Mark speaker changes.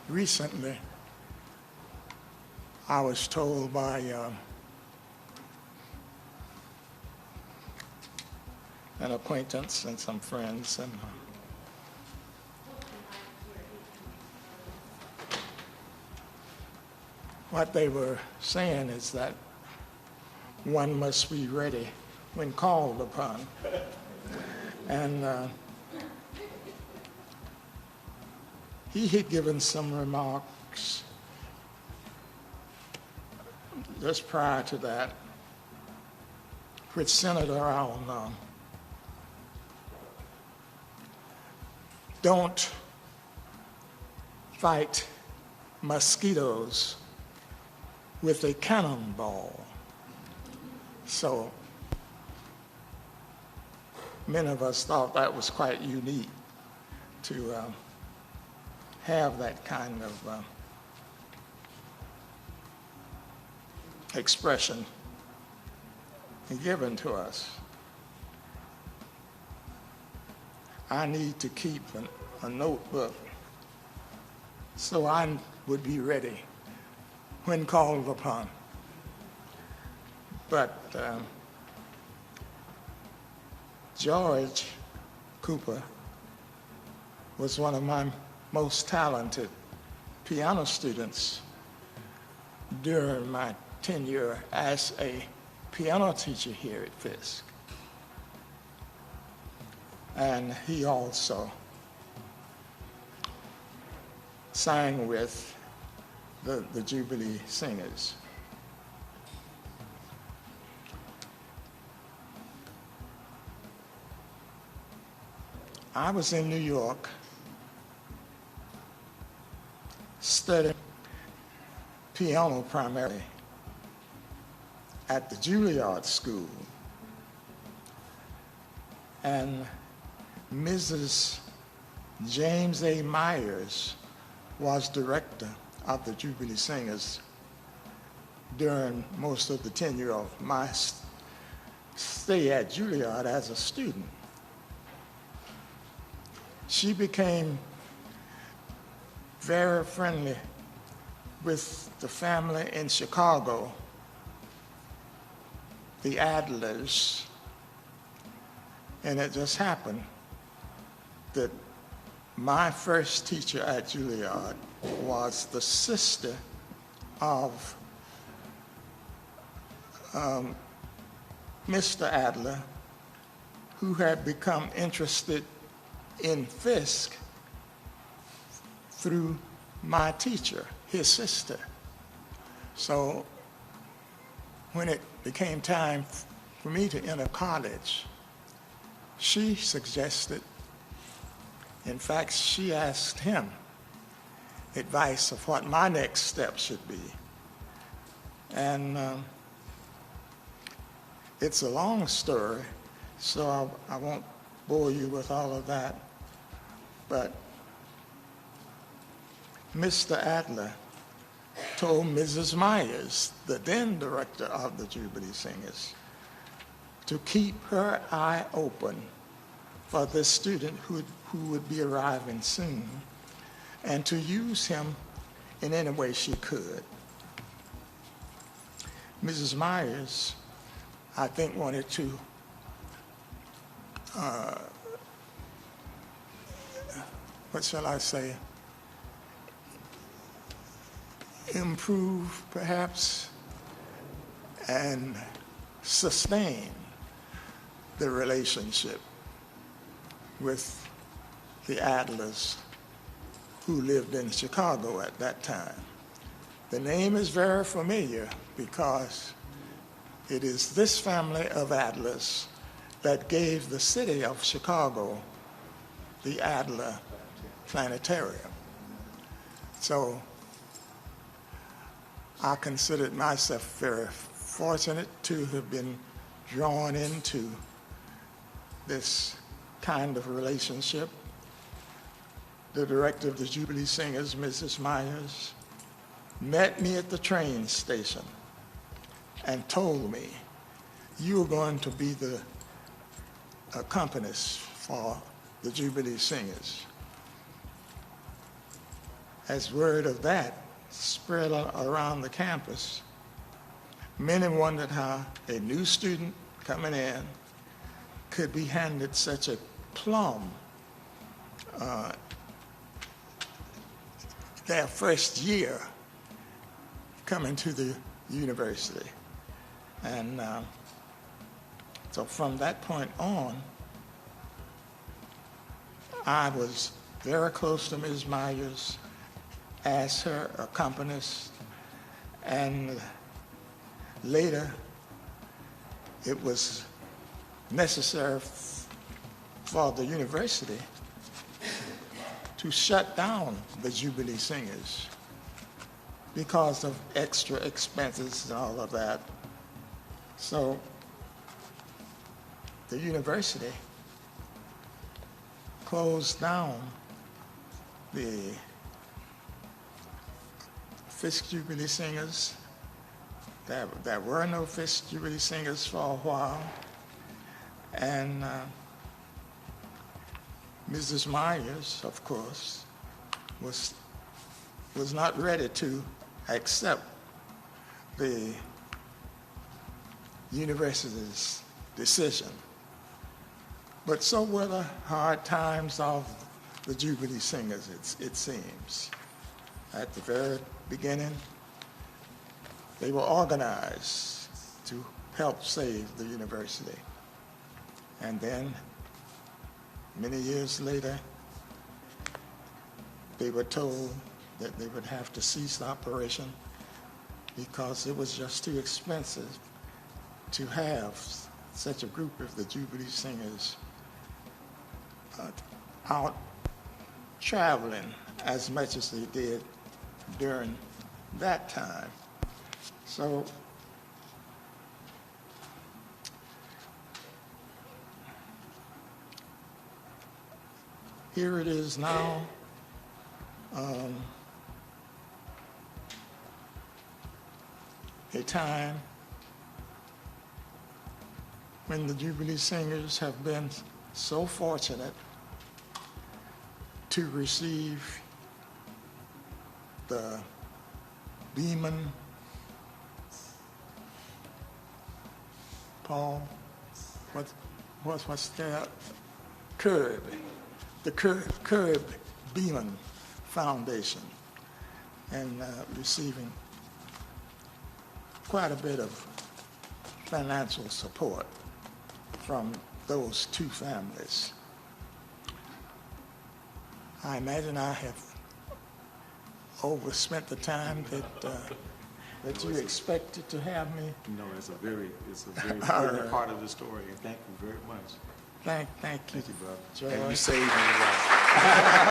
Speaker 1: Recently, I was told by an acquaintance and some friends, and what they were saying is that one must be ready when called upon. And he had given some remarks just prior to that, which centered around don't fight mosquitoes with a cannonball. So many of us thought that was quite unique to have that kind of expression given to us. I need to keep a notebook so I would be ready when called upon. But George Cooper was one of my most talented piano students during my tenure as a piano teacher here at Fisk. And he also sang with the Jubilee Singers. I was in New York studying piano primarily at the Juilliard School, and Mrs. James A. Myers was director of the Jubilee Singers during most of the tenure of my stay at Juilliard as a student. She became very friendly with the family in Chicago, the Adlers, and it just happened that my first teacher at Juilliard was the sister of Mr. Adler, who had become interested in Fisk through my teacher, his sister. So when it became time for me to enter college, she suggested, in fact, she asked him advice of what my next step should be. And it's a long story, so I won't bore you with all of that. But Mr. Adler told Mrs. Myers, the then director of the Jubilee Singers, to keep her eye open for this student who would be arriving soon, and to use him in any way she could. Mrs. Myers, I think, wanted to what shall I say, improve perhaps and sustain the relationship with the Adlers who lived in Chicago at that time. The name is very familiar because it is this family of Adlers that gave the city of Chicago the Adler Planetarium. So I considered myself very fortunate to have been drawn into this kind of relationship. The director of the Jubilee Singers, Mrs. Myers, met me at the train station and told me, "You are going to be the accompanist for the Jubilee Singers." as word of that spread around the campus, many wondered how a new student coming in could be handed such a plum their first year coming to the university. And so from that point on, I was very close to Ms. Myers as her accompanist, and later it was necessary for the university to shut down the Jubilee Singers because of extra expenses and all of that. So the university closed down the Fisk Jubilee Singers. There were no Fisk Jubilee Singers for a while, and Mrs. Myers, of course, was not ready to accept the university's decision. But so were the hard times of the Jubilee Singers, it seems. At the very beginning, they were organized to help save the university. And then, many years later, they were told that they would have to cease operation because it was just too expensive to have such a group of the Jubilee Singers out traveling as much as they did during that time. So here it is now. A time when the Jubilee Singers have been so fortunate to receive the Beeman, Paul, what's that? Curb, the Curb Beeman Foundation, and receiving quite a bit of financial support from those two families. I imagine I have overspent the time that you expected to have me.
Speaker 2: No, it's a very important part of the story, and thank you very much.
Speaker 1: Thank you.
Speaker 2: Thank you, brother.
Speaker 1: George.
Speaker 2: And you saved me.